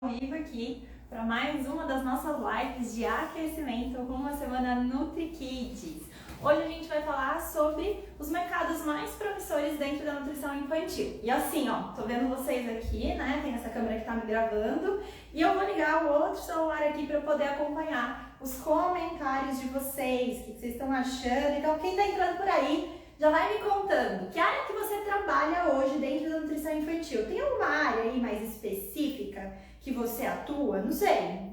Vivo aqui para mais uma das nossas lives de aquecimento rumo à semana NutriKids. Hoje a gente vai falar sobre os mercados mais promissores dentro da nutrição infantil. E assim, ó, tô vendo vocês aqui, né? Tem essa câmera que tá me gravando e eu vou ligar o outro celular aqui para poder acompanhar os comentários de vocês, o que vocês estão achando. Então, quem tá entrando por aí, já vai me contando que área que você trabalha hoje dentro da nutrição infantil. Tem alguma área aí mais específica que você atua? Não sei,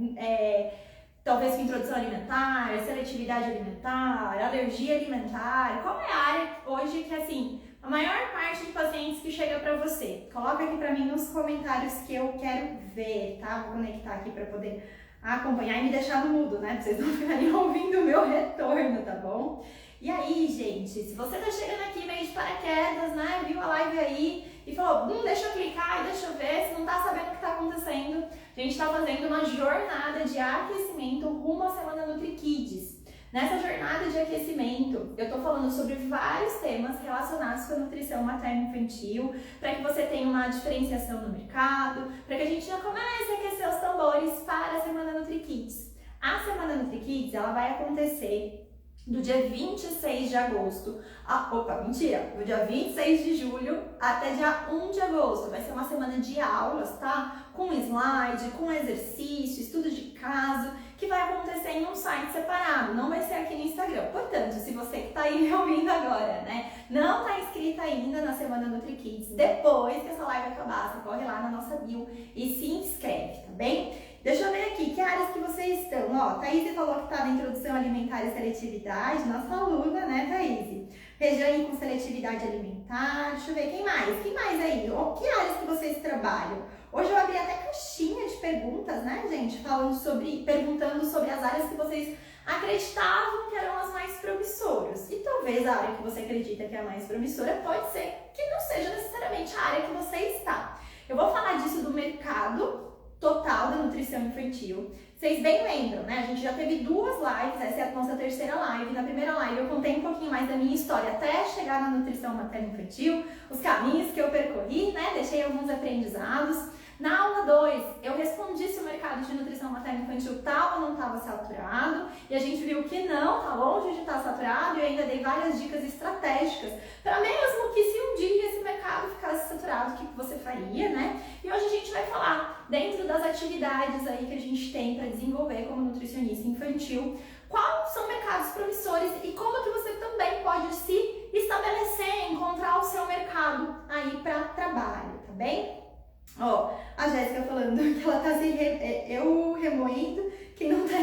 talvez com introdução alimentar, seletividade alimentar, alergia alimentar. Qual é a área hoje que, assim, a maior parte de pacientes que chega para você? Coloca aqui para mim nos comentários que eu quero ver, tá? Vou conectar aqui para poder acompanhar e me deixar no mudo, né? Pra vocês não ficarem ouvindo o meu retorno, tá bom? E aí, gente, se você tá chegando aqui meio de paraquedas, né, viu a live aí e falou, deixa eu clicar e deixa eu ver, se não tá sabendo o que tá acontecendo, a gente tá fazendo uma jornada de aquecimento rumo à semana NutriKids. Nessa jornada de aquecimento, eu tô falando sobre vários temas relacionados com a nutrição materno-infantil, para que você tenha uma diferenciação no mercado, para que a gente já comece a aquecer os tambores para a semana NutriKids. A semana NutriKids, ela vai acontecer do dia 26 de agosto, do dia 26 de julho até dia 1 de agosto. Vai ser uma semana de aulas, tá? Com slide, com exercício, estudo de caso, que vai acontecer em um site separado, não vai ser aqui no Instagram. Portanto, se você que tá aí me ouvindo agora, né, não tá inscrita ainda na semana NutriKids, depois que essa live acabar, você corre lá na nossa bio e se inscreve, tá bem? Deixa eu ver aqui, que áreas que vocês estão? Ó, Thaís falou que tá na introdução alimentar e seletividade, nossa aluna, né, Thaís? Rejane com seletividade alimentar, deixa eu ver, quem mais? Quem mais aí? Que áreas que vocês trabalham? Hoje eu abri até caixinha de perguntas, né, gente? Perguntando sobre as áreas que vocês acreditavam que eram as mais promissoras. E talvez a área que você acredita que é a mais promissora pode ser que não seja necessariamente a área que você está. Eu vou falar disso do mercado total da nutrição infantil. Vocês bem lembram, né? A gente já teve duas lives, essa é a nossa terceira live. Na primeira live eu contei um pouquinho mais da minha história até chegar na nutrição materno-infantil, os caminhos que eu percorri, né? Deixei alguns aprendizados. Na aula 2, eu respondi se o mercado de nutrição materno-infantil estava ou não estava saturado, e a gente viu que não, está longe de estar saturado, e eu ainda dei várias dicas estratégicas para mesmo que se um dia esse mercado ficasse saturado, o que você faria, né? E hoje a gente vai falar, dentro das atividades aí que a gente tem para desenvolver como nutricionista infantil, quais são mercados promissores e como que você também pode se estabelecer, encontrar o seu mercado aí para trabalho, tá bem? Ó, a Jéssica falando que ela tá eu remoendo, que não tá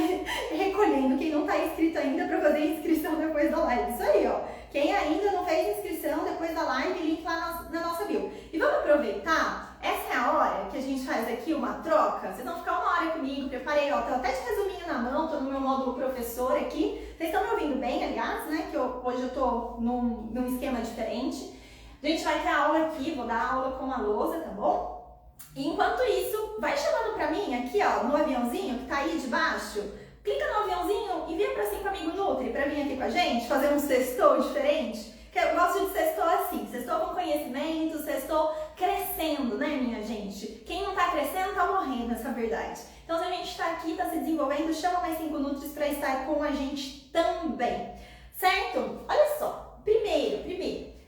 recolhendo, quem não tá inscrito ainda para fazer inscrição depois da live. Isso aí, ó. Quem ainda não fez inscrição depois da live, link lá na nossa bio. E vamos aproveitar, essa é a hora que a gente faz aqui uma troca. Vocês vão ficar uma hora comigo, preparei, ó, tô até de resuminho na mão, tô no meu módulo professor aqui. Vocês estão me ouvindo bem, aliás, né, que hoje eu tô num esquema diferente. A gente vai ter aula aqui, vou dar aula com a lousa, tá bom? E enquanto isso, vai chamando pra mim aqui, ó, no aviãozinho que tá aí de baixo. Clica no aviãozinho e vem pra 5 Amigo Nutri pra vir aqui com a gente, fazer um sextou diferente. Que eu gosto de sextou assim, sextou com conhecimento, sextou crescendo, né, minha gente? Quem não tá crescendo tá morrendo, essa é a verdade. Então, se a gente tá aqui, tá se desenvolvendo, chama mais 5 Nutris pra estar com a gente também. Certo? Olha só, primeiro,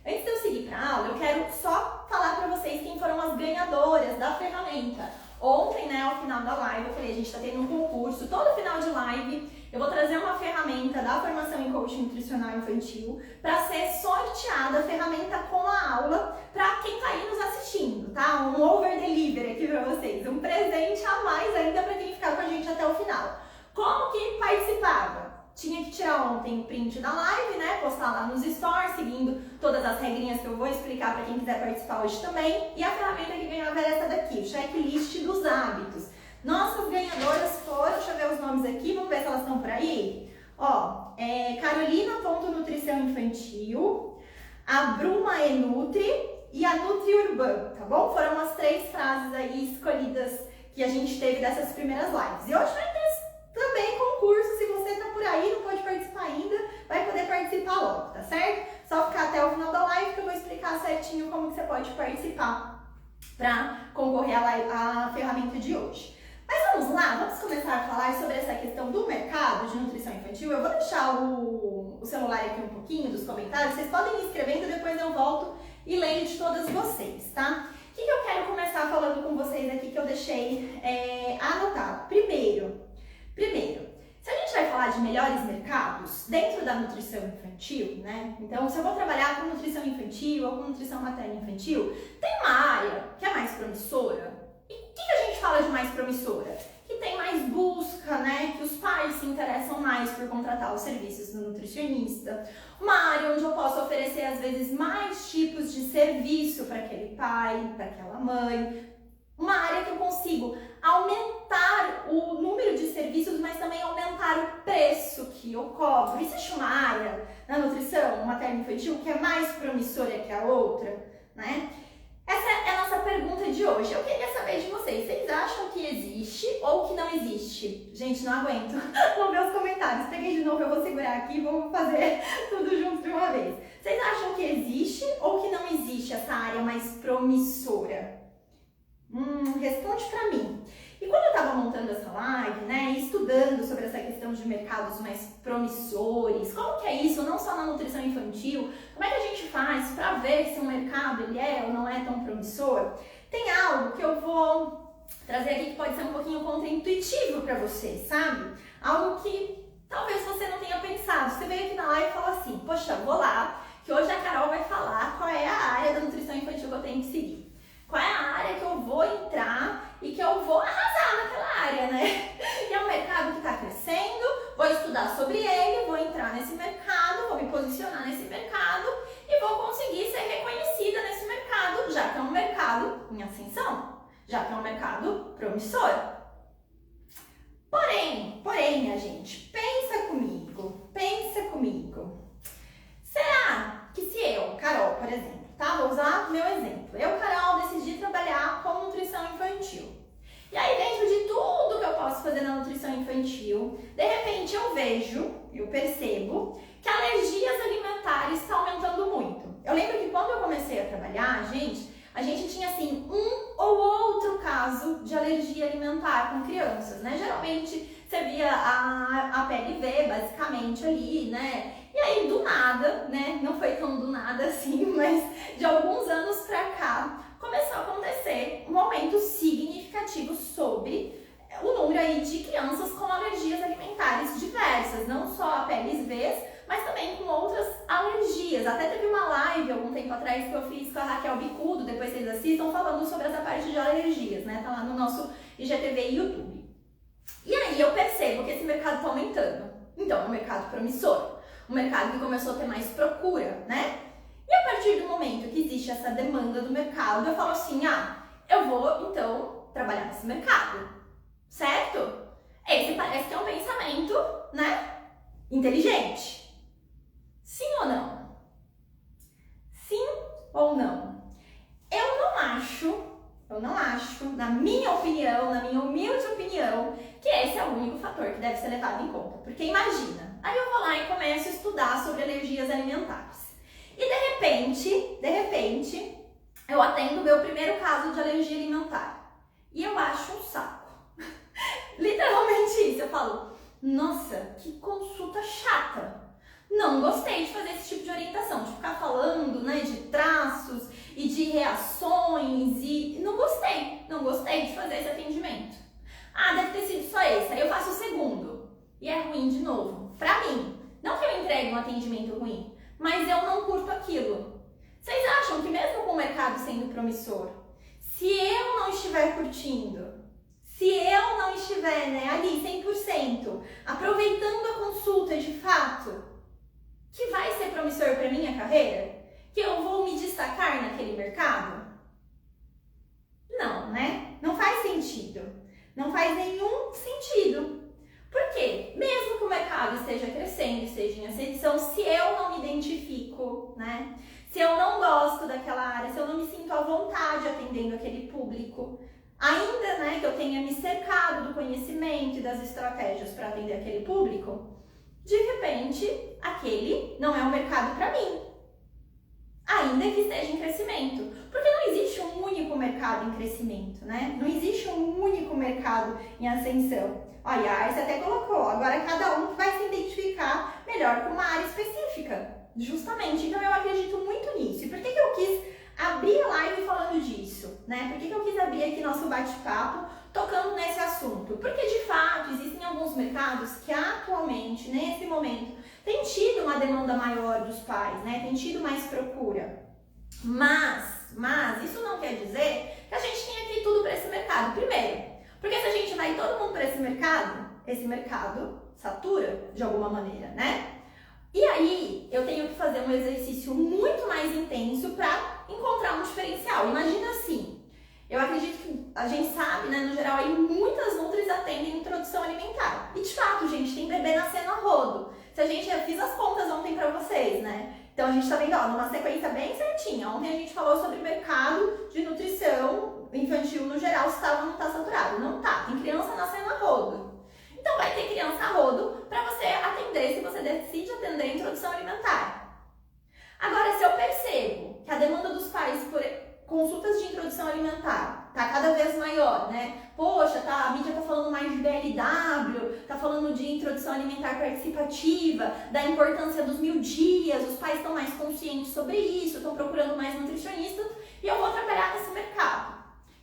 antes de eu seguir para a aula, eu quero só falar para vocês quem foram as ganhadoras da ferramenta. Ontem, né, ao final da live, eu falei, a gente está tendo um concurso, todo final de live eu vou trazer uma ferramenta da formação em coaching nutricional infantil para ser sorteada a ferramenta com a aula para quem está aí nos assistindo, tá? Um over delivery aqui para vocês, um presente a mais ainda para quem ficar com a gente até o final. Como que participava? Tinha que tirar ontem o print da live, né? Postar lá nos stories, seguindo todas as regrinhas que eu vou explicar para quem quiser participar hoje também. E a ferramenta que ganhava era essa daqui, o checklist dos hábitos. Nossas ganhadoras foram, deixa eu ver os nomes aqui, vamos ver se elas estão por aí. Ó, Carolina.nutrição infantil, a Bruma Enutri e a Nutri Urban, tá bom? Foram as 3 frases aí escolhidas que a gente teve dessas primeiras lives. E hoje vai ter também concurso, se você tá por aí, não pode participar ainda, vai poder participar logo, tá certo? Só ficar até o final da live que eu vou explicar certinho como que você pode participar para concorrer à ferramenta de hoje. lá, vamos começar a falar sobre essa questão do mercado de nutrição infantil. Eu vou deixar o celular aqui um pouquinho dos comentários, vocês podem ir escrevendo, depois eu volto e leio de todas vocês, tá? O que eu quero começar falando com vocês aqui que eu deixei anotado? Primeiro, se a gente vai falar de melhores mercados dentro da nutrição infantil, né? Então, se eu vou trabalhar com nutrição infantil ou com nutrição materna infantil, tem uma área que é mais promissora. E o que a gente fala de mais promissora? Que tem mais busca, né? Que os pais se interessam mais por contratar os serviços do nutricionista. Uma área onde eu posso oferecer, às vezes, mais tipos de serviço para aquele pai, para aquela mãe. Uma área que eu consigo aumentar o número de serviços, mas também aumentar o preço que eu cobro. Existe uma área na nutrição materno-infantil que é mais promissora que a outra, né? Essa é a nossa pergunta de hoje. Eu queria saber de vocês. Vocês acham que existe ou que não existe? Gente, não aguento. Vou ver os comentários. Peguei de novo, eu vou segurar aqui e vou fazer tudo junto de uma vez. Vocês acham que existe ou que não existe essa área mais promissora? Responde pra mim. E quando eu tava montando essa live, né, estudando sobre essa questão de mercados mais promissores, como que é isso, não só na nutrição infantil, como é que a gente faz pra ver se um mercado ele é ou não é tão promissor? Tem algo que eu vou trazer aqui que pode ser um pouquinho contraintuitivo pra você, sabe? Algo que talvez você não tenha pensado. Você veio aqui na live e falou assim, poxa, vou lá, que hoje a Carol vai falar qual é a área da nutrição infantil que eu tenho que seguir. Qual é a área que eu vou entrar e que eu vou arrasar naquela área, né? E é um mercado que está crescendo, vou estudar sobre ele, vou entrar nesse mercado, vou me posicionar nesse mercado e vou conseguir ser reconhecida nesse mercado, já que é um mercado em ascensão, já que é um mercado promissor. Porém, minha gente, pensa comigo. Será que se eu, Carol, por exemplo, tá? Vou usar meu exemplo. Eu, Carol, decidi trabalhar com nutrição infantil. E aí, dentro de tudo que eu posso fazer na nutrição infantil, de repente eu percebo que alergias alimentares estão aumentando muito. Eu lembro que quando eu comecei a trabalhar, a gente tinha assim um ou outro caso de alergia alimentar com crianças, né? Geralmente você via a PLV basicamente ali, né? E aí do nada, né? Não foi tão do nada assim, mas de alguns anos pra cá começou a acontecer um aumento significativo sobre o número aí de crianças com alergias alimentares diversas, não só a PLVs, mas também com outras alergias. Até teve uma live algum tempo atrás que eu fiz com a Raquel Bicudo, depois vocês assistam, falando sobre essa parte de alergias, né? Tá lá no nosso IGTV e YouTube. E aí eu percebo que esse mercado tá aumentando. Então é um mercado promissor, um mercado que começou a ter mais procura, né? E a partir do momento que existe essa demanda do mercado, eu falo assim, eu vou então trabalhar nesse mercado, certo? Esse parece que é um pensamento, né, inteligente. Sim ou não? Sim ou não? Eu não acho, na minha opinião, na minha humilde opinião, que esse é o único fator que deve ser levado em conta. Porque imagina, aí eu vou lá e começo a estudar sobre alergias alimentares. E de repente, eu atendo o meu primeiro caso de alergia alimentar. E eu acho um saco. Literalmente isso, eu falo, nossa, que consulta chata. Não gostei de fazer esse tipo de orientação, de ficar falando, né, de traços e de reações e não gostei de fazer esse atendimento. Deve ter sido só esse, aí eu faço o segundo e é ruim de novo. Pra mim, não que eu entregue um atendimento ruim, mas eu não curto aquilo. Vocês acham que mesmo com o mercado sendo promissor, se eu não estiver curtindo, se eu não estiver, né, ali 100%, aproveitando a consulta de fato, que vai ser promissor para minha carreira? Que eu vou me destacar naquele mercado? Não, né? Não faz sentido. Não faz nenhum sentido. Por quê? Mesmo que o mercado esteja crescendo, esteja em ascensão, se eu não me identifico, né? Se eu não gosto daquela área, se eu não me sinto à vontade atendendo aquele público, ainda, né, que eu tenha me cercado do conhecimento e das estratégias para atender aquele público, de repente, aquele não é um mercado para mim. ainda que esteja em crescimento. Porque não existe um único mercado em crescimento, né? Não existe um único mercado em ascensão. Olha, a Arce até colocou, agora cada um vai se identificar melhor com uma área específica. Justamente, então eu acredito muito nisso. E por que eu quis abrir a live falando disso, né? Por que eu quis abrir aqui nosso bate-papo tocando nesse assunto? Porque, de fato, existem alguns mercados que atualmente, nesse momento, têm tido uma demanda maior dos pais, né? Tem tido mais procura. Mas isso não quer dizer que a gente tenha aqui tudo para esse mercado. Primeiro, porque se a gente vai todo mundo para esse mercado satura de alguma maneira, né? E aí, eu tenho que fazer um exercício muito mais intenso para encontrar um diferencial. Imagina assim, eu acredito que a gente sabe, né, no geral, aí muitas nutris atendem introdução alimentar. E de fato, gente, tem bebê nascendo a rodo. Se a gente, eu fiz as contas ontem para vocês, né? Então a gente tá vendo, ó, numa sequência bem certinha. Ontem a gente falou sobre mercado de nutrição infantil no geral, se tá ou não tá saturado. Não tá, tem criança nascendo a rodo. Então vai ter criança a rodo para você atender, se você decide atender a introdução alimentar. Agora, se eu percebo que a demanda dos pais por consultas de introdução alimentar tá cada vez maior, né? Poxa, a mídia tá falando mais de BLW, tá falando de introdução alimentar participativa, da importância dos 1000 dias, os pais estão mais conscientes sobre isso, estão procurando mais nutricionistas e eu vou trabalhar nesse mercado.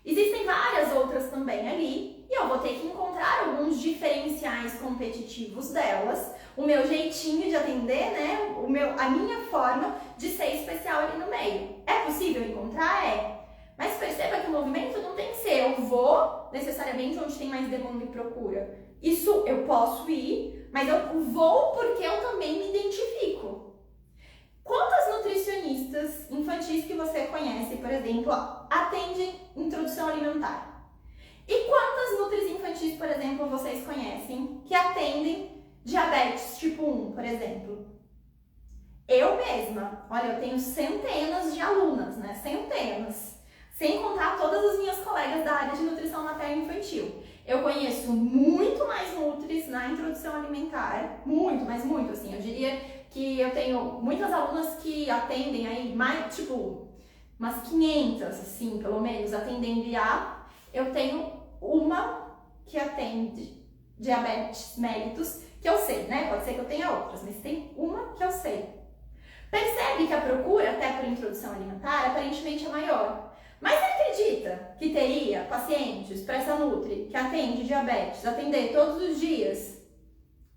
Existem várias outras também ali e eu vou ter que encontrar alguns diferenciais competitivos delas, o meu jeitinho de atender, né? A minha forma de ser especial ali no meio. É possível encontrar? É. Mas perceba que o movimento não tem que ser eu vou necessariamente onde tem mais demanda e procura. Isso eu posso ir, mas eu vou porque eu também me identifico. Quantas nutricionistas infantis que você conhece, por exemplo, atendem introdução alimentar? E quantas nutris infantis, por exemplo, vocês conhecem que atendem diabetes tipo 1, por exemplo? Eu mesma, olha, eu tenho centenas de alunas, né? Centenas. Sem contar todas as minhas colegas da área de nutrição materna e infantil. Eu conheço muito mais nutris na introdução alimentar, muito, mas muito, assim, eu diria que eu tenho muitas alunas que atendem aí, mais, tipo, umas 500, assim, pelo menos, atendendo IA. Eu tenho uma que atende diabetes mellitus, que eu sei, né? Pode ser que eu tenha outras, mas tem uma que eu sei. Percebe que a procura, até por introdução alimentar, aparentemente é maior. Mas você acredita que teria pacientes para essa nutri que atende diabetes, atender todos os dias?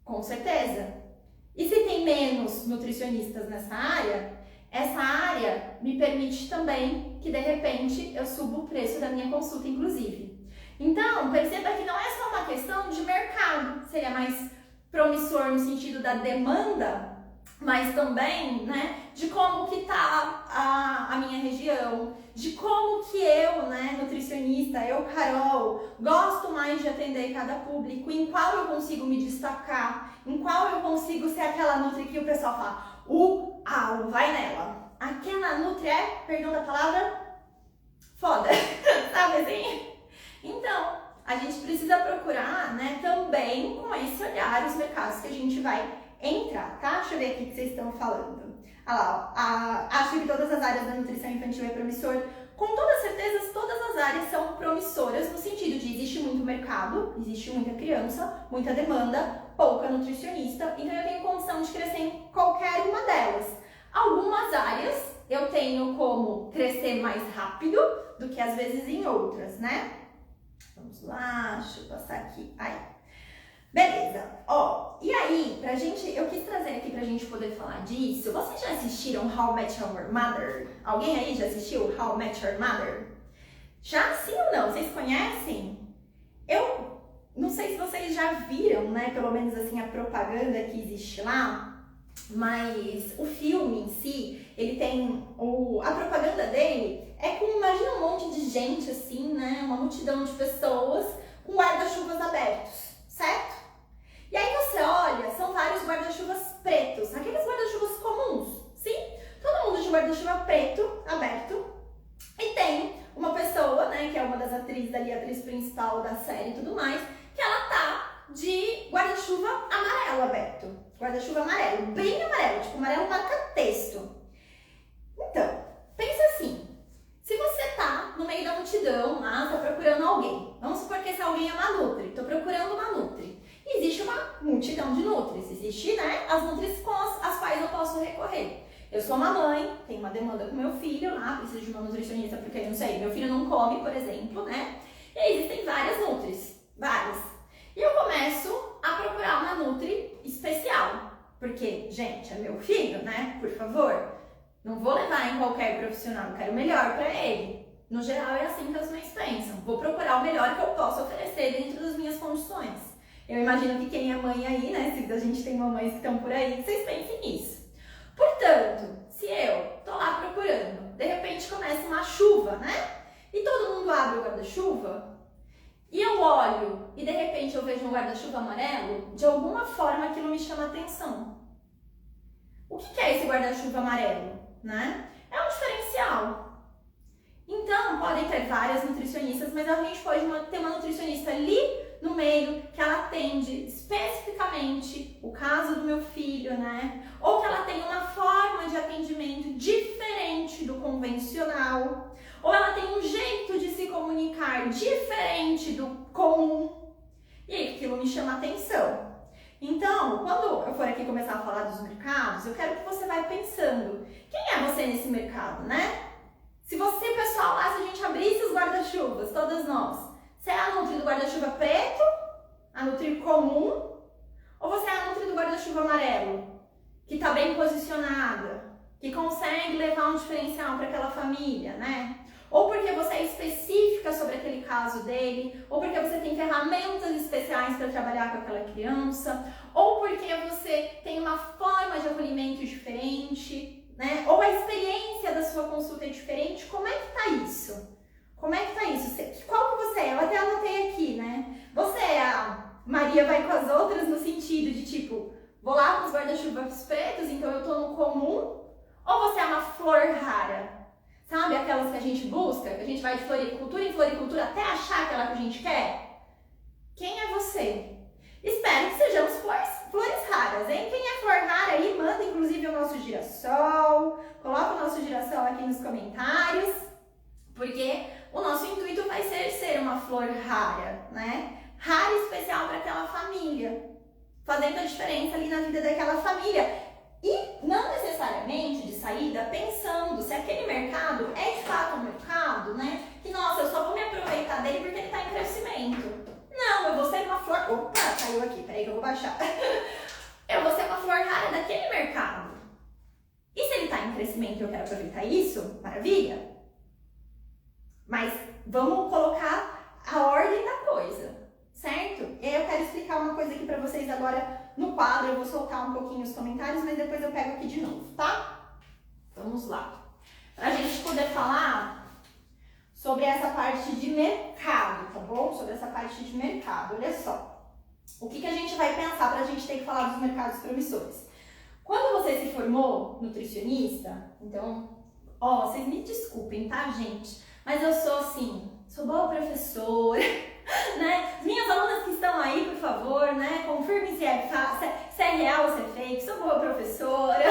Com certeza. E se tem menos nutricionistas nessa área, essa área me permite também que de repente eu suba o preço da minha consulta, inclusive. Então, perceba que não é só uma questão de mercado, seria mais promissor no sentido da demanda, mas também, né, de como que tá a minha região, de como que eu, né, nutricionista, eu, Carol, gosto mais de atender cada público, em qual eu consigo me destacar, em qual eu consigo ser aquela nutri que o pessoal fala, vai nela. Aquela nutri é, perdão da palavra, foda, sabe assim? Então, a gente precisa procurar, né, também com esse olhar os mercados que a gente vai entrar, tá? Deixa eu ver aqui o que vocês estão falando. Olha lá, acho que todas as áreas da nutrição infantil é promissor. Com toda certeza, todas as áreas são promissoras no sentido de existe muito mercado, existe muita criança, muita demanda, pouca nutricionista, então eu tenho condição de crescer em qualquer uma delas. Algumas áreas eu tenho como crescer mais rápido do que às vezes em outras, né? Vamos lá, deixa eu passar aqui. Aí. Beleza, ó, e aí, eu quis trazer aqui pra gente poder falar disso. Vocês já assistiram How I Met Your Mother? Alguém aí já assistiu How I Met Your Mother? Já sim ou não? Vocês conhecem? Eu não sei se vocês já viram, né, pelo menos assim, a propaganda que existe lá, mas o filme em si, ele tem, a propaganda dele é com, imagina um monte de gente assim, né, uma multidão de pessoas com guarda-chuvas abertos, certo? E aí você olha, são vários guarda-chuvas pretos, aqueles guarda-chuvas comuns, sim? Todo mundo de guarda-chuva preto, aberto. E tem uma pessoa, né, que é uma das atrizes ali, a atriz principal da série e tudo mais, que ela tá de guarda-chuva amarelo aberto. Guarda-chuva amarelo, bem amarelo, tipo amarelo marca-texto. Então, Existem, né, as nutris com as quais eu posso recorrer. Eu sou uma mãe, tenho uma demanda com meu filho lá, preciso de uma nutricionista porque, não sei, meu filho não come, por exemplo, né? E aí existem várias nutris, várias. E eu começo a procurar uma nutri especial. Porque, gente, é meu filho, né? Por favor, não vou levar em qualquer profissional, eu quero o melhor para ele. No geral é assim que as mães pensam. Vou procurar o melhor que eu posso oferecer dentro das minhas condições. Eu imagino que quem é mãe aí, né? Se a gente tem mamães que estão por aí, vocês pensem nisso. Portanto, se eu tô lá procurando, de repente começa uma chuva, né? E todo mundo abre o guarda-chuva, e eu olho e de repente eu vejo um guarda-chuva amarelo, de alguma forma aquilo me chama atenção. O que é esse guarda-chuva amarelo, né? É um diferencial. Então, podem ter várias nutricionistas, mas a gente pode ter uma nutricionista ali no meio que ela atende especificamente o caso do meu filho, né? Ou que ela tem uma forma de atendimento diferente do convencional, ou ela tem um jeito de se comunicar diferente do comum. E aí aquilo me chama atenção. Então, quando eu for aqui começar a falar dos mercados, eu quero que você vá pensando, quem é você nesse mercado, né? Se você, pessoal, lá, se a gente abrisse os guarda-chuvas, todas nós, você é a nutri do guarda-chuva preto, a nutri comum, ou você é a nutri do guarda-chuva amarelo, que está bem posicionada, que consegue levar um diferencial para aquela família, né? Ou porque você é específica sobre aquele caso dele, ou porque você tem ferramentas especiais para trabalhar com aquela criança, ou porque você tem uma forma de acolhimento diferente, né? Ou a experiência da sua consulta é diferente. Como é que tá isso? Como é que tá isso? Qual que você é? Eu até anotei aqui, né? Você é a Maria vai com as outras no sentido de tipo, vou lá com os guarda-chuvas pretos, então eu tô no comum? Ou você é uma flor rara? Sabe aquelas que a gente busca, que a gente vai de floricultura em floricultura até achar aquela que a gente quer? Quem é você? Espero que sejamos flores raras, hein? Quem é flor rara aí, manda inclusive o nosso girassol, coloca o nosso girassol aqui nos comentários, porque o nosso intuito vai ser uma flor rara, né? Rara e especial para aquela família, fazendo a diferença ali na vida daquela família. E não necessariamente de saída pensando se aquele mercado é de fato um mercado, né? Que, nossa, eu só vou me aproveitar dele porque ele está em crescimento. Não, eu vou ser uma flor... Opa, caiu aqui, peraí que eu vou baixar. Eu vou ser uma flor rara daquele mercado. E se ele está em crescimento e eu quero aproveitar isso, maravilha. Mas vamos colocar a ordem da coisa, certo? E aí eu quero explicar uma coisa aqui para vocês agora no quadro. Eu vou soltar um pouquinho os comentários, mas depois eu pego aqui de novo, tá? Vamos lá. Para a gente poder falar sobre essa parte de mercado, tá bom? Sobre essa parte de mercado, olha só. O que a gente vai pensar para a gente ter que falar dos mercados promissores? Quando você se formou nutricionista, então, ó, vocês me desculpem, tá, gente? Mas eu sou assim, sou boa professora, né? Minhas alunas que estão aí, por favor, né? Confirmem se é real ou se é fake. Sou boa professora,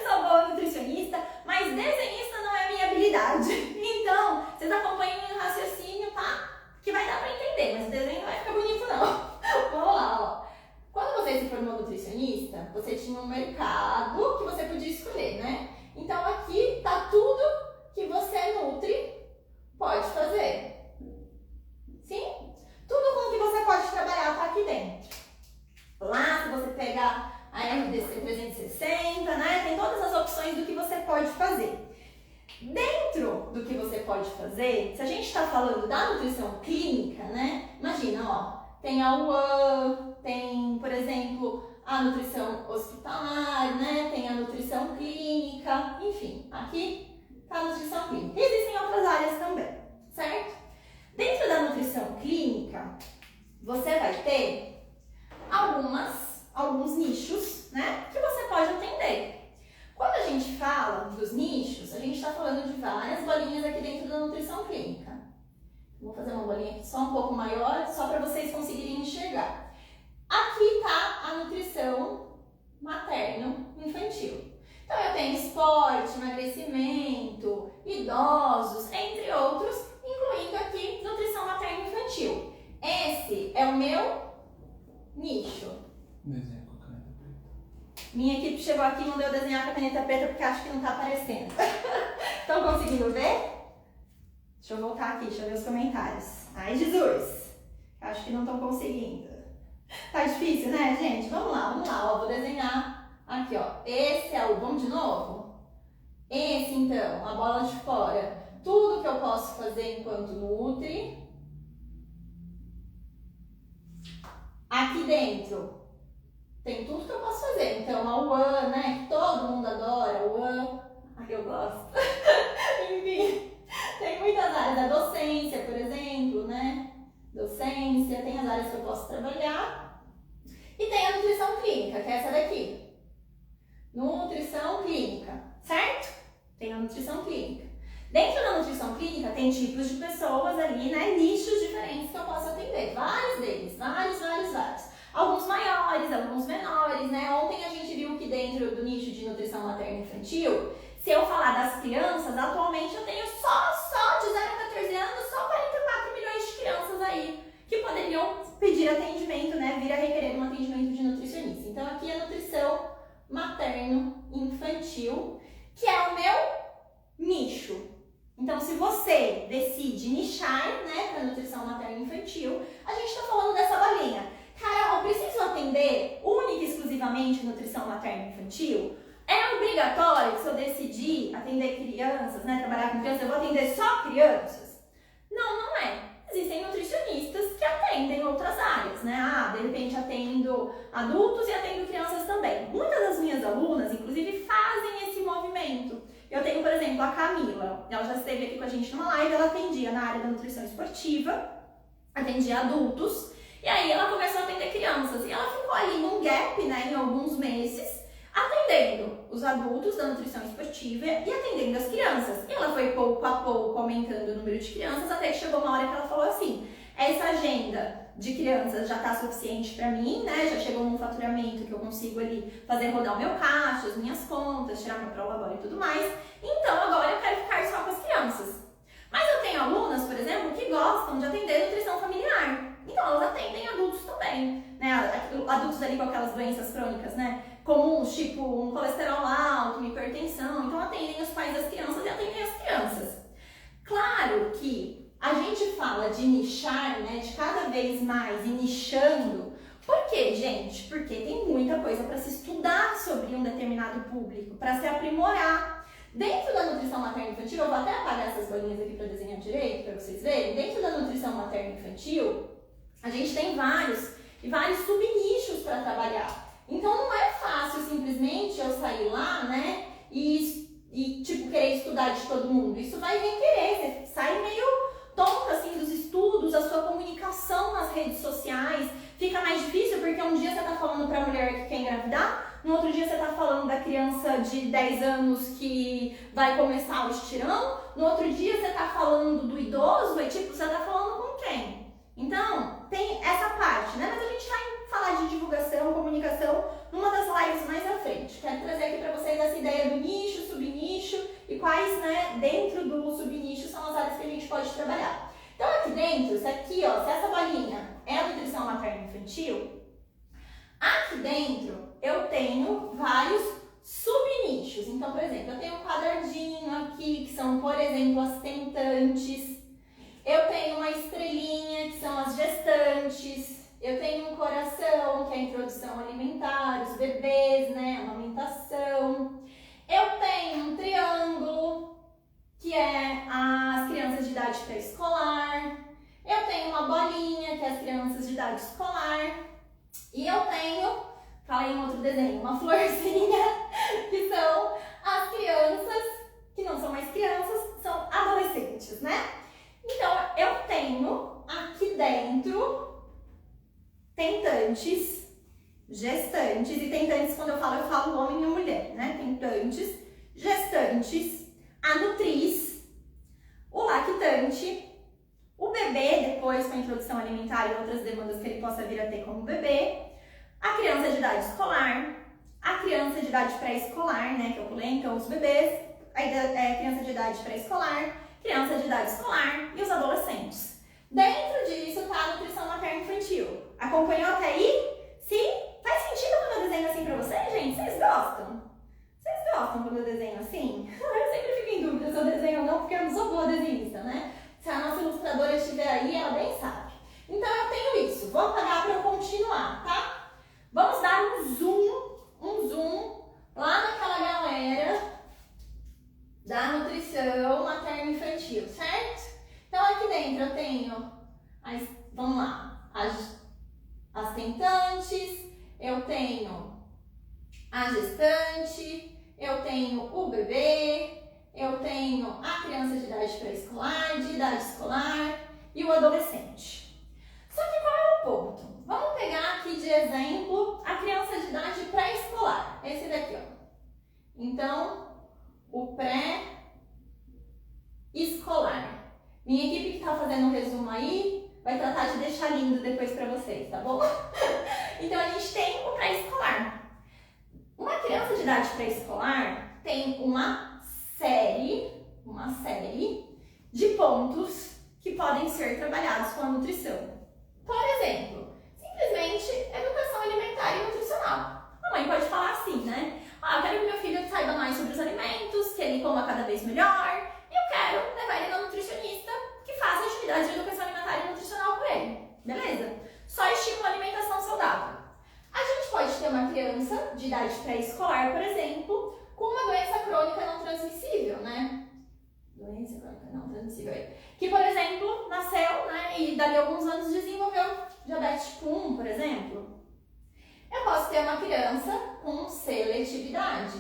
sou boa nutricionista, mas desenhista não é a minha habilidade. Então, vocês acompanhem o meu raciocínio, tá? Que vai dar pra entender, mas o desenho não vai ficar bonito, não. Vamos lá, ó. Quando você se formou nutricionista, você tinha um mercado que você podia escolher, né? Então, aqui tá tudo que você nutri pode fazer. Sim? Tudo com que você pode trabalhar tá aqui dentro. Lá, se você pegar a RDC 360, né? Tem todas as opções do que você pode fazer. Dentro do que você pode fazer, se a gente está falando da nutrição clínica, né? Imagina, ó, tem a UAN, tem, por exemplo, a nutrição hospitalar, né? Tem a nutrição clínica, enfim, aqui está a nutrição clínica. Existem outras áreas também, certo? Dentro da nutrição clínica, você vai ter alguns nichos, né, que você pode atender. Quando a gente fala dos nichos, a gente está falando de várias bolinhas aqui dentro da nutrição clínica. Vou fazer uma bolinha aqui só um pouco maior, só para vocês conseguirem enxergar. Aqui está a nutrição materno-infantil. Então, eu tenho esporte, emagrecimento, idosos, entre outros, incluindo aqui nutrição materno-infantil. Esse é o meu nicho. Desenho com a caneta preta. Minha equipe chegou aqui e mandou eu desenhar com a caneta preta porque acho que não tá aparecendo. Estão conseguindo ver? Deixa eu voltar aqui, deixa eu ver os comentários. Ai, Jesus! Acho que não estão conseguindo. Tá difícil, né, gente? Vamos lá. Ó, vou desenhar aqui, ó. Esse é o... Vamos de novo? Esse, então, a bola de fora. Tudo que eu posso fazer enquanto nutri. Aqui dentro tem tudo que eu posso fazer. Então, a UAN, né, que todo mundo adora, a UAN. Ai, eu gosto. Enfim, tem muitas áreas. A docência, por exemplo, né? Docência, tem as áreas que eu posso trabalhar. E tem a nutrição clínica, que é essa daqui. Nutrição clínica, certo? Tem a nutrição clínica. Dentro da nutrição clínica tem tipos de pessoas ali, né? Nichos diferentes que eu posso atender. Vários deles, vários. Alguns maiores, alguns menores, né? Ontem a gente viu que dentro do nicho de nutrição materno-infantil, se eu falar das crianças, atualmente eu tenho só de 0 a 14 anos, só 44 milhões de crianças aí que poderiam pedir atendimento, né? Vir a requerer um atendimento de nutricionista. Então aqui é nutrição materno-infantil, que é o meu nicho. Então, se você decide nichar, né, para nutrição materno-infantil, a gente está falando dessa balinha. Carol, eu preciso atender única e exclusivamente nutrição materno-infantil? É obrigatório que se eu decidir atender crianças, né, trabalhar com crianças, eu vou atender só crianças? Não é. Existem nutricionistas que atendem outras áreas, né? De repente atendo adultos e atendo crianças também. Muitas das minhas alunas, inclusive, fazem esse movimento. Eu tenho, por exemplo, a Camila. Ela já esteve aqui com a gente numa live, ela atendia na área da nutrição esportiva, atendia adultos, e aí ela começou a atender crianças. E ela ficou ali num gap, né, em alguns meses, atendendo os adultos da nutrição esportiva e atendendo as crianças. E ela foi pouco a pouco aumentando o número de crianças, até que chegou uma hora que ela falou assim: essa agenda de crianças já está suficiente para mim, né? Já chegou num faturamento que eu consigo ali fazer rodar o meu caixa, as minhas contas, tirar meu prolabore e tudo mais. Então agora eu quero ficar só com as crianças. Mas eu tenho alunas, por exemplo, que gostam de atender nutrição familiar. Então elas atendem adultos também, né? Adultos ali com aquelas doenças crônicas, né? Comuns, tipo um colesterol alto, uma hipertensão. Então atendem os pais das crianças e atendem as crianças. Claro que a gente fala de nichar, né, de cada vez mais e nichando. Por quê, gente? Porque tem muita coisa para se estudar sobre um determinado público, para se aprimorar. Dentro da nutrição materno-infantil, eu vou até apagar essas bolinhas aqui para desenhar direito, para vocês verem. Dentro da nutrição materno-infantil, a gente tem vários subnichos para trabalhar. Então não é fácil simplesmente eu sair lá, né, e tipo, querer estudar de todo mundo. Isso vai requerer, você sai meio tonta assim dos estudos, a sua comunicação nas redes sociais fica mais difícil, porque um dia você tá falando pra mulher que quer engravidar, no outro dia você tá falando da criança de 10 anos que vai começar o estirão, no outro dia você tá falando do idoso, e tipo, você tá falando com quem? Então, tem essa parte, né? Mas a gente vai falar de divulgação, comunicação numa das lives mais à frente. Quero trazer aqui pra vocês essa ideia do nicho, subnicho e quais, né, dentro do subnicho são as áreas que a gente pode trabalhar. Então aqui dentro, isso aqui, ó, se essa bolinha é a nutrição materno-infantil, aqui dentro eu tenho vários subnichos. Então, por exemplo, eu tenho um quadradinho aqui, que são, por exemplo, as tentantes. Eu tenho uma estrelinha, que são as gestantes. Eu tenho um coração, que é a introdução alimentar, os bebês, né, a amamentação. Eu tenho um triângulo, que é as crianças de idade pré-escolar. Eu tenho uma bolinha, que é as crianças de idade escolar. E eu tenho, falei em outro desenho, uma florzinha, que são as crianças, que não são mais crianças, são adolescentes, né? Então, eu tenho aqui dentro tentantes, gestantes, e tentantes, quando eu falo homem e mulher, né? Tentantes, gestantes, a nutriz, o lactante, o bebê, depois com a introdução alimentar e outras demandas que ele possa vir a ter como bebê, a criança de idade escolar, a criança de idade pré-escolar, né? Que eu pulei, então os bebês, a criança de idade pré-escolar, criança de idade escolar e os adolescentes. Dentro disso está a nutrição materno-infantil. Acompanhou até aí? Sim? Faz sentido quando eu desenho assim pra vocês, gente? Vocês gostam? lactantes, eu tenho a gestante, eu tenho o bebê, eu tenho a criança de idade pré-escolar, de idade escolar e o adolescente. Só que qual é o ponto? Vamos pegar aqui de exemplo a criança de idade pré-escolar, esse daqui, ó. Então, o pré-escolar. Minha equipe que está fazendo um resumo aí vai tratar de deixar lindo depois para vocês, tá bom? Então, a gente tem o pré-escolar. Uma criança de idade pré-escolar tem uma série de pontos que podem ser trabalhados com a nutrição. Por exemplo, simplesmente educação alimentar e nutricional. A mãe pode falar assim, né? Eu quero que meu filho saiba mais sobre os alimentos, que ele coma cada vez melhor, e eu quero levar ele na nutricionista que faça atividade de educação alimentar e nutricional por ele. Beleza? Só estimula a alimentação saudável. A gente pode ter uma criança de idade pré-escolar, por exemplo, com uma doença crônica não transmissível, né? Doença crônica não transmissível aí. Que, por exemplo, nasceu, né, e dali a alguns anos desenvolveu diabetes tipo 1, por exemplo. Eu posso ter uma criança com seletividade.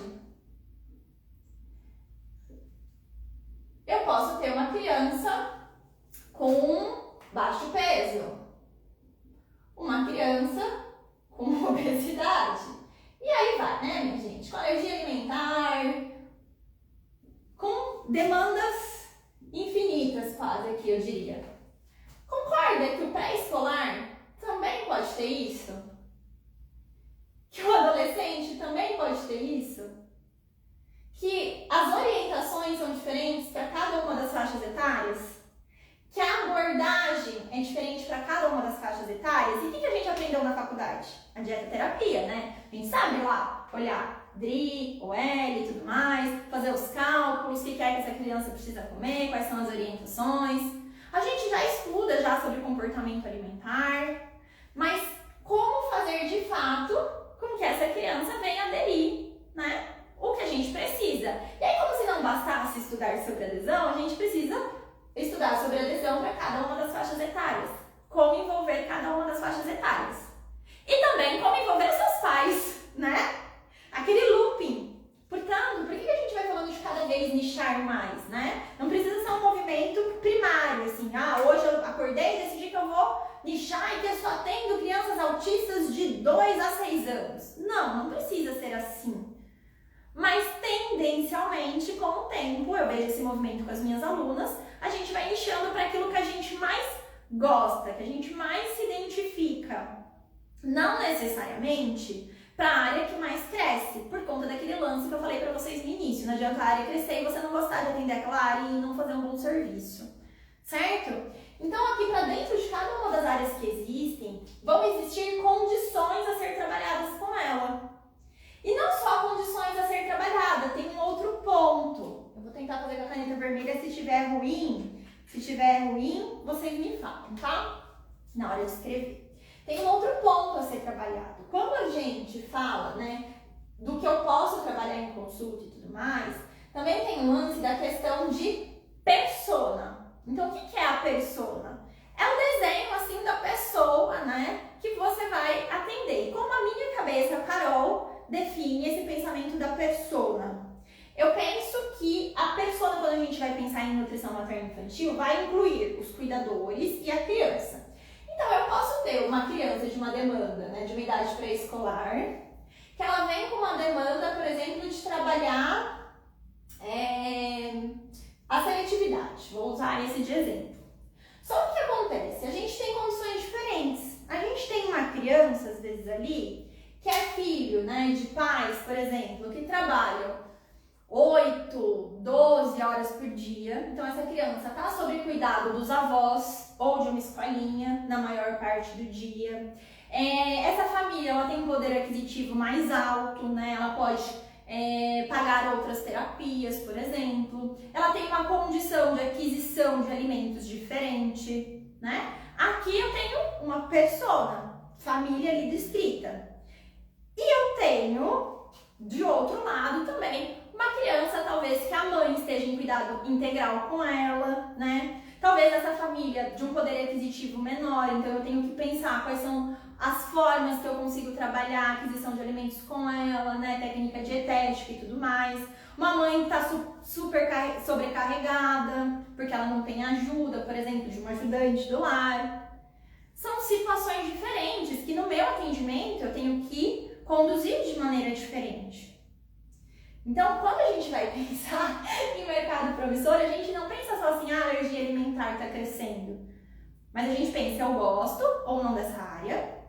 Eu posso ter uma criança com baixo peso. Uma criança com obesidade. E aí vai, né, minha gente? Com alergia alimentar, com demandas infinitas quase aqui, eu diria. Concorda que o pré-escolar também pode ter isso? Que o adolescente também pode ter isso? Que as orientações são diferentes para cada uma das faixas etárias? Que a abordagem é diferente para cada uma das faixas etárias? E o que a gente aprendeu na faculdade? A dietoterapia, né? A gente sabe lá olhar DRI, OL e tudo mais, fazer os cálculos, o que é que essa criança precisa comer, quais são as orientações. A gente já estuda já sobre comportamento alimentar, mas como fazer de fato com que essa criança venha aderir, né? O que a gente precisa. E aí, como se não bastasse estudar sobre adesão, a gente precisa estudar sobre adesão para cada uma das faixas etárias. Como envolver cada uma das faixas etárias. E também como envolver os seus pais, né? Aquele looping. Portanto, por que a gente vai falando de cada vez nichar mais, né? Não precisa ser um movimento primário, assim. Hoje eu acordei e decidi que eu vou nichar e que eu só atendo crianças autistas de 2 a 6 anos. Não precisa ser assim. Mas tendencialmente, com o tempo, eu vejo esse movimento com as minhas alunas, a gente vai nichando para aquilo que a gente mais gosta, que a gente mais se identifica. Não necessariamente para a área que mais cresce, por conta daquele lance que eu falei para vocês no início. Não adianta a área crescer e você não gostar de atender aquela área e não fazer um bom serviço, certo? Então aqui para dentro de cada uma das áreas que existem, vão existir condições a ser trabalhadas com ela. E não só condições a ser trabalhada, tem um outro ponto. Eu vou tentar fazer com a caneta vermelha, se tiver ruim, vocês me falam, tá? Na hora de escrever. Tem um outro ponto a ser trabalhado. Quando a gente fala, né, do que eu posso trabalhar em consulta e tudo mais, também tem um lance da questão de persona. Então, o que é a persona? É o desenho, assim, da pessoa, né, que você vai atender. E como a minha cabeça, Carol, define esse pensamento da persona. Eu penso que a persona, quando a gente vai pensar em nutrição materno-infantil, vai incluir os cuidadores e a criança. Então, eu posso ter uma criança de uma demanda, né, de uma idade pré-escolar, que ela vem com uma demanda, por exemplo, de trabalhar a seletividade. Vou usar esse de exemplo. Só que o que acontece? A gente tem condições diferentes. A gente tem uma criança, às vezes, ali, que é filho, né, de pais, por exemplo, que trabalham 8, 12 horas por dia. Então, essa criança está sob cuidado dos avós ou de uma escolinha na maior parte do dia. Essa família, ela tem um poder aquisitivo mais alto, né? Ela pode pagar outras terapias, por exemplo. Ela tem uma condição de aquisição de alimentos diferente, né? Aqui eu tenho uma persona, família ali descrita. E eu tenho, de outro lado também, uma criança, talvez, que a mãe esteja em cuidado integral com ela, né? Talvez essa família de um poder aquisitivo menor, então eu tenho que pensar quais são as formas que eu consigo trabalhar a aquisição de alimentos com ela, né, técnica dietética e tudo mais. Uma mãe está super sobrecarregada, porque ela não tem ajuda, por exemplo, de um ajudante do lar. São situações diferentes que no meu atendimento eu tenho que conduzir de maneira diferente. Então, quando a gente vai pensar em mercado promissor, a gente não pensa só assim, a alergia alimentar está crescendo. Mas a gente pensa, eu gosto ou não dessa área?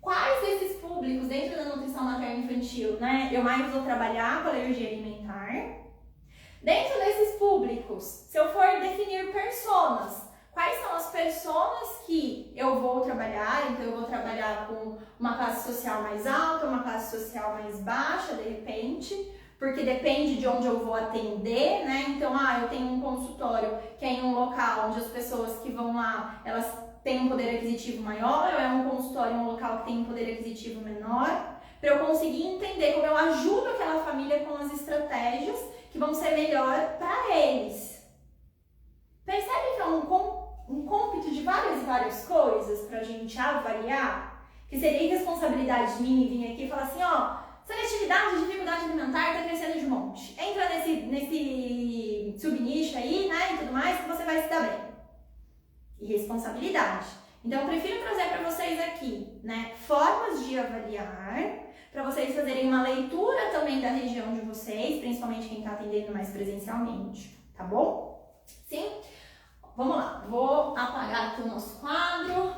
Quais desses públicos dentro da nutrição materno-infantil, né, eu mais vou trabalhar com alergia alimentar? Dentro desses públicos, se eu for definir personas, quais são as personas que eu vou trabalhar? Então, eu vou trabalhar com uma classe social mais alta, uma classe social mais baixa, de repente, porque depende de onde eu vou atender, né? Então, eu tenho um consultório que é em um local onde as pessoas que vão lá, elas têm um poder aquisitivo maior, ou é um consultório em um local que tem um poder aquisitivo menor, para eu conseguir entender como eu ajudo aquela família com as estratégias que vão ser melhor para eles. Percebe que é um cômpito de várias coisas para a gente avaliar? Que seria irresponsabilidade minha vir aqui e falar assim, seletividade, dificuldade alimentar está crescendo de monte. Entra nesse subnicho aí, né, e tudo mais, que você vai se dar bem. Irresponsabilidade. Então, eu prefiro trazer para vocês aqui, né, formas de avaliar, para vocês fazerem uma leitura também da região de vocês, principalmente quem está atendendo mais presencialmente, tá bom? Sim? Vamos lá, vou apagar aqui o nosso quadro.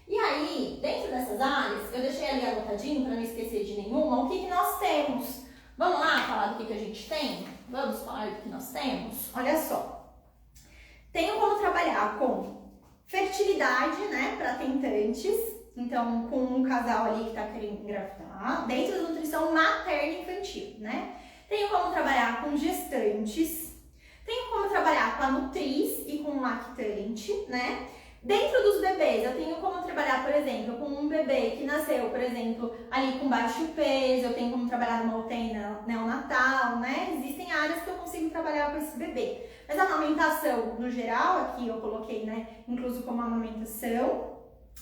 E aí, dentro dessas áreas, eu deixei ali anotadinho para não esquecer de nenhuma, o que nós temos. Vamos lá falar do que a gente tem? Vamos falar do que nós temos? Olha só. Tenho como trabalhar com fertilidade, né, para tentantes. Então, com um casal ali que está querendo engravidar, dentro da nutrição materna infantil, né? Tenho como trabalhar com gestantes. Tenho como trabalhar com a nutriz e com o lactante, né? Dentro dos bebês, eu tenho como trabalhar, por exemplo, com um bebê que nasceu, por exemplo, ali com baixo peso, eu tenho como trabalhar numa UTI neonatal, né? Existem áreas que eu consigo trabalhar com esse bebê. Mas a amamentação, no geral, aqui eu coloquei, né, incluso como amamentação.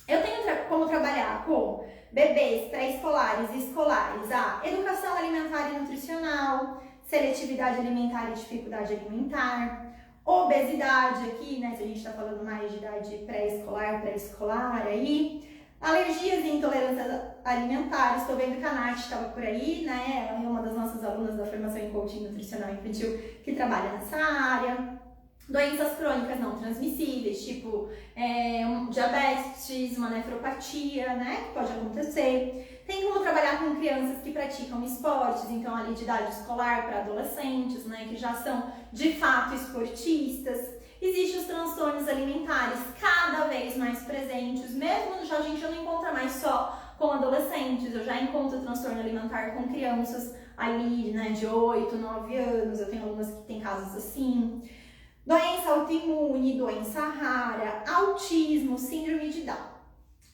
Eu tenho como trabalhar com bebês pré-escolares e escolares a educação alimentar e nutricional, seletividade alimentar e dificuldade alimentar, obesidade aqui, né, se a gente está falando mais de idade pré-escolar aí, alergias e intolerâncias alimentares. Estou vendo que a Nath estava por aí, né, ela é uma das nossas alunas da formação em coaching nutricional infantil que trabalha nessa área. Doenças crônicas não transmissíveis, tipo diabetes, uma nefropatia, né, que pode acontecer. Tem como trabalhar com crianças que praticam esportes, então ali de idade escolar para adolescentes, né, que já são de fato esportistas. Existem os transtornos alimentares cada vez mais presentes, mesmo já a gente não encontra mais só com adolescentes, eu já encontro transtorno alimentar com crianças ali, né, de 8, 9 anos, eu tenho alunas que têm casos assim. Doença autoimune, doença rara, autismo, síndrome de Down.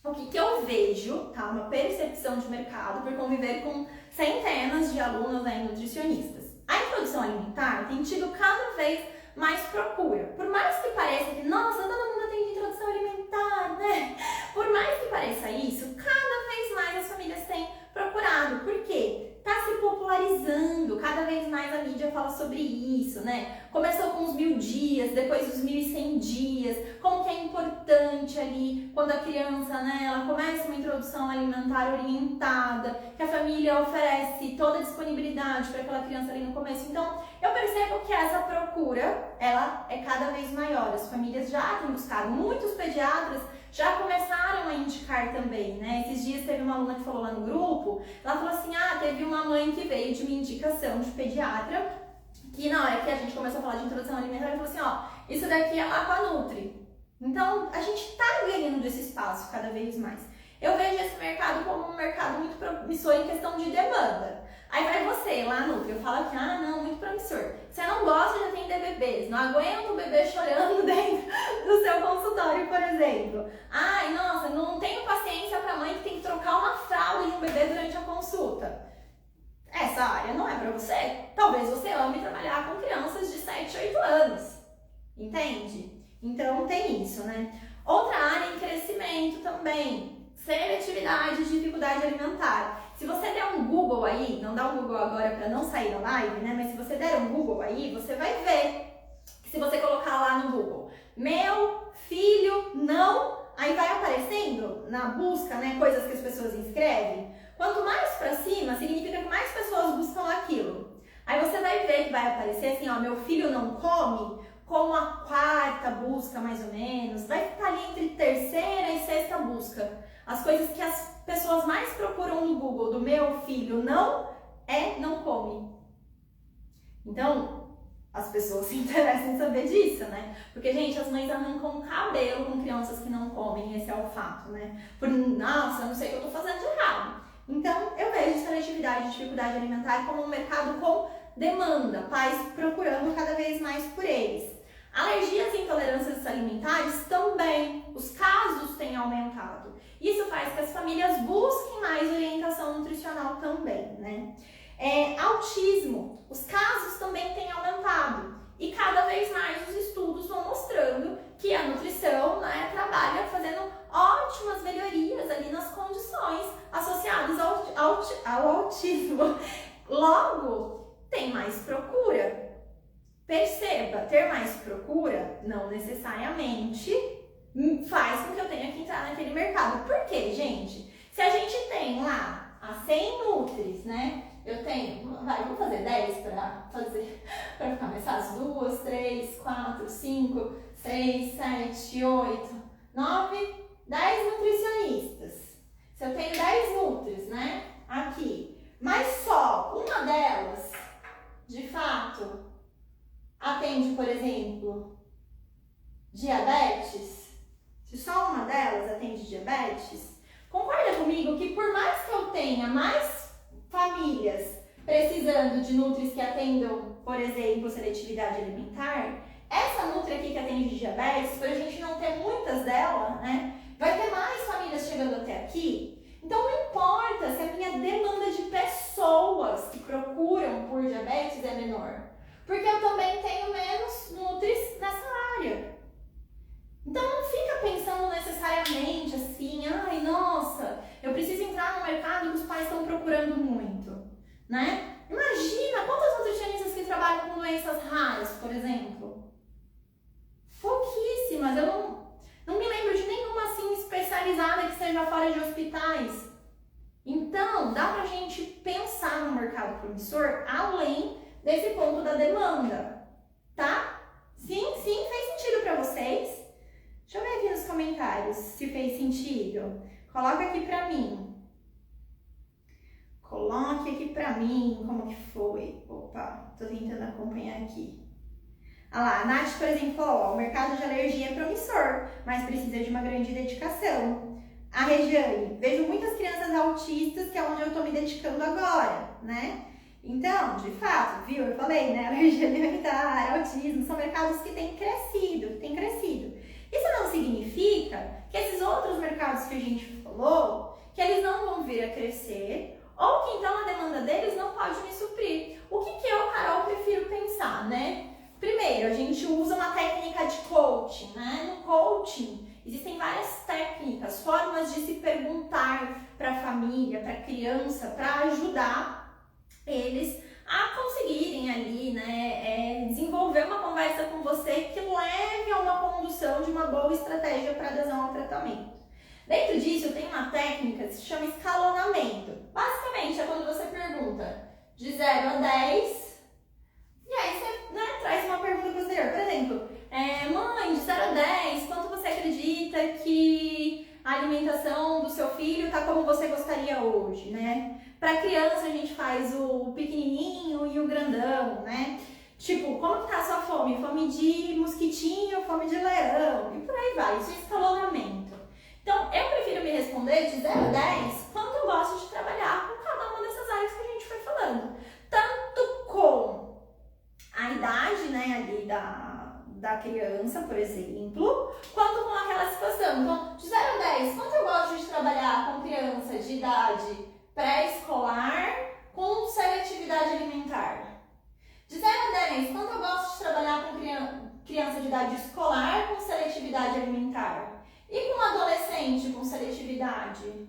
O que eu vejo, tá? Uma percepção de mercado por conviver com centenas de alunos, né, nutricionistas. A introdução alimentar tem tido cada vez mais procura. Por mais que pareça que, nossa, todo mundo tem introdução alimentar, né? Por mais que pareça isso, cada vez mais as famílias têm procurado. Por quê? Tá se popularizando, cada vez mais a mídia fala sobre isso, né? Começou com os 1000 dias, depois os 1100 dias, como que é importante ali, quando a criança, né, ela começa uma introdução alimentar orientada, que a família oferece toda a disponibilidade para aquela criança ali no começo. Então, eu percebo que essa procura, ela é cada vez maior. As famílias já têm buscado, muitos pediatras já começaram a indicar também, né? Esses dias teve uma aluna que falou lá no grupo, ela falou assim, teve uma mãe que veio de uma indicação de pediatra, que na hora que a gente começou a falar de introdução alimentar, ela falou assim, isso daqui é lá com a Nutri. Então, a gente tá ganhando esse espaço cada vez mais. Eu vejo esse mercado como um mercado muito promissor em questão de demanda. Aí vai você lá, Nutri, eu falo que, não, muito promissor. Você não gosta de atender bebês, não aguenta o bebê chorando dentro do seu consultório, por exemplo. Ai, nossa, não tenho paciência pra mãe que tem que trocar uma fralda de um bebê durante a consulta. Essa área não é pra você. Talvez você ame trabalhar com crianças de 7, 8 anos. Entende? Então tem isso, né? Outra área em crescimento também. Seletividade e dificuldade alimentar. Se você der um Google aí, não dá um Google agora para não sair da live, né? Mas se você der um Google aí, você vai ver que se você colocar lá no Google, meu filho não, aí vai aparecendo na busca, né, coisas que as pessoas escrevem. Quanto mais para cima, significa que mais pessoas buscam aquilo. Aí você vai ver que vai aparecer assim, ó, meu filho não come, como a quarta busca, mais ou menos. Vai ficar ali entre terceira e sexta busca. As coisas que as pessoas mais procuram no Google do meu filho não come. Então, as pessoas se interessam em saber disso, né? Porque, gente, as mães arrancam o cabelo com crianças que não comem, esse é o fato, né? Por, nossa, eu não sei o que eu tô fazendo de errado. Então, eu vejo seletividade e dificuldade alimentar como um mercado com demanda, pais procurando cada vez mais por eles. Alergias e intolerâncias alimentares também, os casos têm aumentado. Isso faz que as famílias busquem mais orientação nutricional também, né? Autismo, os casos também têm aumentado. E cada vez mais os estudos vão mostrando que a nutrição, né, trabalha fazendo ótimas melhorias ali nas condições associadas ao autismo. Logo, tem mais procura. Perceba, ter mais procura não necessariamente faz com que eu tenha que entrar naquele mercado. Por quê, gente? Se a gente tem lá a 100 nutris, né? Eu tenho, vamos fazer 10 para ficar mais fácil. 2, 3, 4, 5, 6, 7, 8, 9, 10 nutricionistas. Se eu tenho 10 nutris, né? Aqui, mas só uma delas, de fato, atende, por exemplo, diabetes, se só uma delas atende diabetes, concorda comigo que por mais que eu tenha mais famílias precisando de nutris que atendam, por exemplo, seletividade alimentar, essa nutri aqui que atende diabetes, por a gente não ter muitas delas, né, vai ter mais famílias chegando até aqui. Então não importa se a minha demanda de pessoas que procuram por diabetes é menor, porque eu também tenho menos nutris nessa área. Então não fica pensando necessariamente assim, ai, nossa, eu preciso entrar no mercado que os pais estão procurando muito, né? Imagina quantas nutricionistas que trabalham com doenças raras, por exemplo. Pouquíssimas, eu não me lembro de nenhuma assim especializada que seja fora de hospitais. Então, dá pra gente pensar no mercado promissor além desse ponto da demanda, tá? Sim, fez sentido pra vocês? Deixa eu ver aqui nos comentários se fez sentido. Coloca aqui pra mim. Coloque aqui pra mim como que foi. Opa, tô tentando acompanhar aqui. Ah lá, a Nath, por exemplo, falou, o mercado de alergia é promissor, mas precisa de uma grande dedicação. A Regiane, vejo muitas crianças autistas, que é onde eu estou me dedicando agora, né? Então, de fato, viu? Eu falei, né? Alergia alimentar, autismo, são mercados que têm crescido. Isso não significa que esses outros mercados que a gente falou, que eles não vão vir a crescer, ou que então a demanda deles não pode me suprir. O que eu, Carol, prefiro pensar, né? Primeiro, a gente usa uma técnica de coaching, né? No coaching, existem várias técnicas, formas de se perguntar para a família, para a criança, para ajudar eles a conseguirem ali, né, desenvolver uma conversa com você que leve a uma condução de uma boa estratégia para adesão ao tratamento. Dentro disso, tem uma técnica que se chama escalonamento. Basicamente, é quando você pergunta de 0 a 10, e aí você, né, traz uma pergunta posterior. Por exemplo, mãe, de 0 a 10, quanto você acredita que a alimentação do seu filho está como você gostaria hoje, né? Para criança, a gente faz o pequenininho e o grandão, né? Tipo, como que tá a sua fome? Fome de mosquitinho, fome de leão, e por aí vai. Isso é escalonamento. Então, eu prefiro me responder de 0 a 10 quanto eu gosto de trabalhar com cada uma dessas áreas que a gente foi falando. Tanto com a idade, né, ali da criança, por exemplo, quanto com aquela situação. Então, de 0 a 10, quanto eu gosto de trabalhar com criança de idade pré-escolar com seletividade alimentar? De 0 a 10, quanto eu gosto de trabalhar com criança de idade escolar com seletividade alimentar? E com um adolescente com seletividade?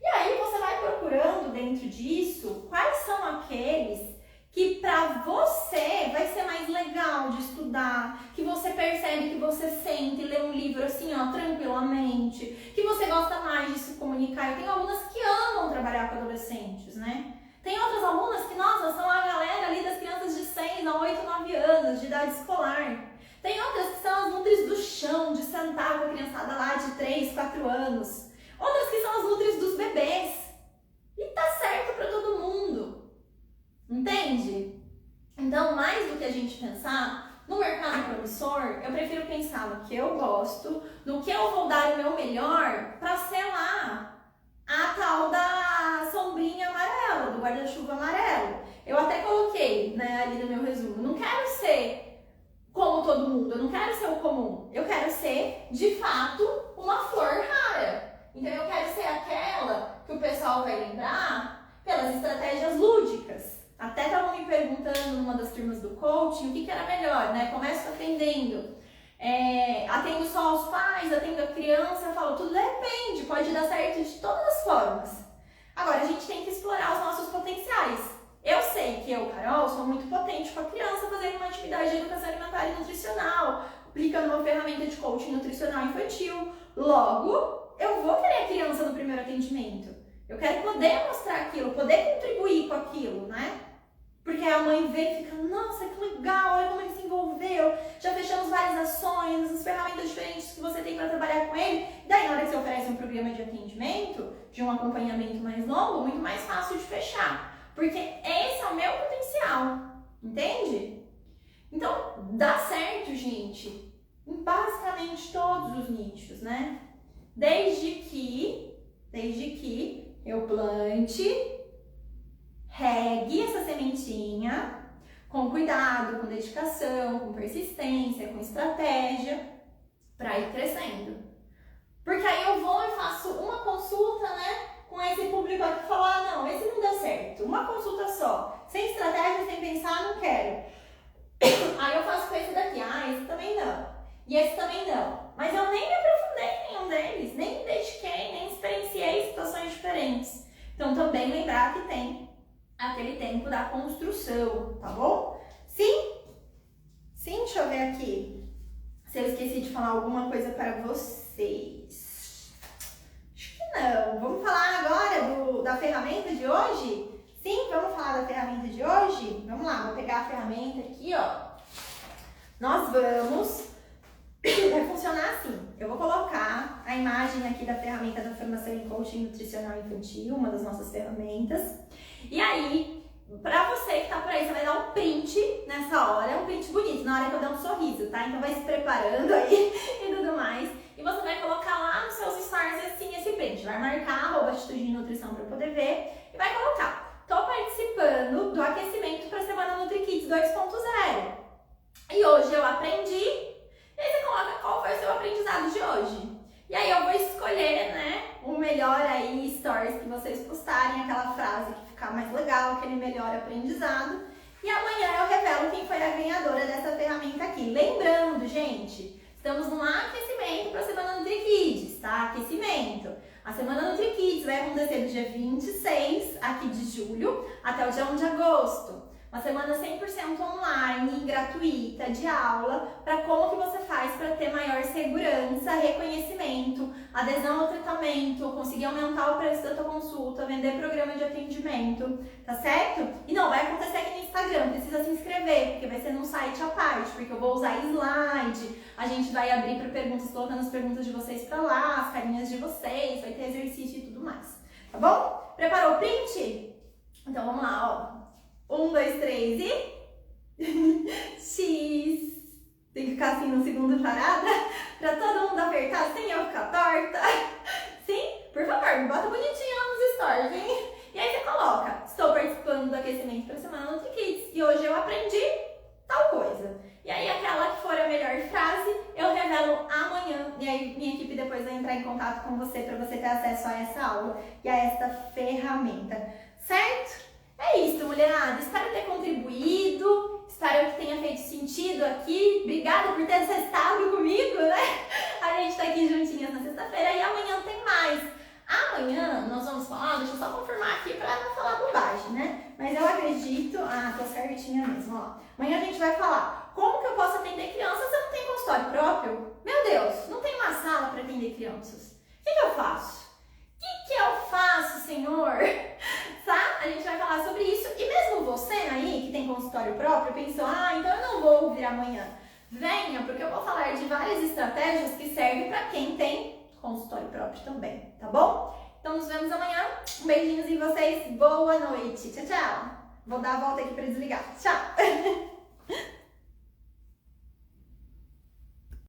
E aí você vai procurando dentro disso quais são aqueles que para você vai ser mais legal de estudar, que você percebe que você sente e lê um livro assim, ó, tranquilamente, que você gosta mais de se comunicar. Eu tenho alunas que amam trabalhar com adolescentes, né? Tem outras alunas que, nossa, são a galera ali das crianças de 6 a 8, 9 anos, de idade escolar. Tem outras que são as nutris do chão, de sentar com a criançada lá de 3, 4 anos. Outras que são as nutris dos bebês. E tá certo para todo mundo. Entende? Então, mais do que a gente pensar no mercado promissor, eu prefiro pensar no que eu gosto, no que eu vou dar o meu melhor para ser lá a tal da sombrinha amarela, do guarda-chuva amarelo. Eu até coloquei, né, ali no meu resumo. Eu não quero ser como todo mundo, eu não quero ser o comum. Eu quero ser, de fato, uma flor rara. Então eu quero ser aquela que o pessoal vai lembrar pelas estratégias lúdicas. Até estavam me perguntando numa das turmas do coaching o que era melhor, né? Começo atendendo. Atendo só aos pais, atendo a criança, eu falo, tudo depende, pode dar certo de todas as formas. Agora, a gente tem que explorar os nossos potenciais. Eu sei que eu, Carol, sou muito potente com a criança fazendo uma atividade de educação alimentar e nutricional, aplicando uma ferramenta de coaching nutricional infantil. Logo, eu vou querer a criança no primeiro atendimento. Eu quero poder mostrar aquilo, poder contribuir com aquilo, né? Porque a mãe vê e fica, nossa, que legal, olha como ele se envolveu, já fechamos várias ações, as ferramentas diferentes que você tem para trabalhar com ele. Daí, na hora que você oferece um programa de atendimento, de um acompanhamento mais longo, muito mais fácil de fechar. Porque esse é o meu potencial, entende? Então, dá certo, gente, em basicamente todos os nichos, né? Desde que eu plante, regue essa sementinha com cuidado, com dedicação, com persistência, com estratégia, para ir crescendo. Porque aí eu vou e faço uma consulta, né, com esse público aqui que fala, não, esse não deu certo, uma consulta só, sem estratégia, sem pensar, não quero. Aí eu faço com esse daqui, esse também não, e esse também não. Mas eu nem me aprofundei em nenhum deles, nem me dediquei, nem experienciei situações diferentes. Então também lembrar que tem aquele tempo da construção, tá bom? Sim? Sim, deixa eu ver aqui. Se eu esqueci de falar alguma coisa para vocês. Acho que não. Vamos falar agora da ferramenta de hoje? Sim, vamos falar da ferramenta de hoje? Vamos lá, vou pegar a ferramenta aqui, ó. Nós vamos... Vai funcionar assim. Eu vou colocar a imagem aqui da ferramenta da formação em coaching nutricional infantil, uma das nossas ferramentas. E aí, pra você que tá por aí, você vai dar um print nessa hora, um print bonito, na hora que eu der um sorriso, tá? Então vai se preparando aí e tudo mais. E você vai colocar lá nos seus stories assim esse print. Vai marcar @atitude de nutrição pra eu poder ver e vai colocar. Tô participando do aquecimento pra Semana NutriKids 2.0. E hoje eu aprendi. E aí você coloca qual foi o seu aprendizado de hoje. E aí eu vou escolher, né, o melhor aí, stories que vocês postarem, aquela frase que ficar mais legal, aquele melhor aprendizado. E amanhã eu revelo quem foi a ganhadora dessa ferramenta aqui. Lembrando, gente, estamos no aquecimento para a Semana NutriKids, tá? Aquecimento. A Semana NutriKids vai acontecer do dia 26 aqui de julho até o dia 1 de agosto. Uma semana 100% online, gratuita, de aula, para como que você faz para ter maior segurança, reconhecimento, adesão ao tratamento, conseguir aumentar o preço da tua consulta, vender programa de atendimento, tá certo? E não, vai acontecer aqui no Instagram, precisa se inscrever, porque vai ser num site à parte, porque eu vou usar slide, a gente vai abrir para perguntas, colocando as perguntas de vocês para lá, as carinhas de vocês, vai ter exercício e tudo mais, tá bom? Preparou o print? Então vamos lá, ó. 1, 2, 3 e... X. Tem que ficar assim no segundo parada, pra todo mundo apertar sem eu ficar torta. Sim? Por favor, me bota bonitinho lá nos stories, hein? E aí você coloca, estou participando do aquecimento para a Semana NutriKids e hoje eu aprendi tal coisa. E aí aquela que for a melhor frase, eu revelo amanhã. E aí minha equipe depois vai entrar em contato com você para você ter acesso a essa aula e a esta ferramenta. Certo? É isso, mulherada. Espero ter contribuído. Espero que tenha feito sentido aqui. Obrigada por ter sextado comigo, né? A gente tá aqui juntinhas na sexta-feira e amanhã tem mais. Amanhã nós vamos falar, deixa eu só confirmar aqui pra não falar bobagem, né? Mas eu acredito, tô certinha mesmo, ó. Amanhã a gente vai falar como que eu posso atender crianças se eu não tenho consultório próprio. Meu Deus, não tem uma sala para atender crianças. O que eu faço? O que eu faço, Senhor? Tá? A gente vai falar sobre isso. E mesmo você aí, que tem consultório próprio, pensou, então eu não vou vir amanhã. Venha, porque eu vou falar de várias estratégias que servem para quem tem consultório próprio também, tá bom? Então nos vemos amanhã. Um beijinho em vocês. Boa noite. Tchau, tchau. Vou dar a volta aqui para desligar. Tchau.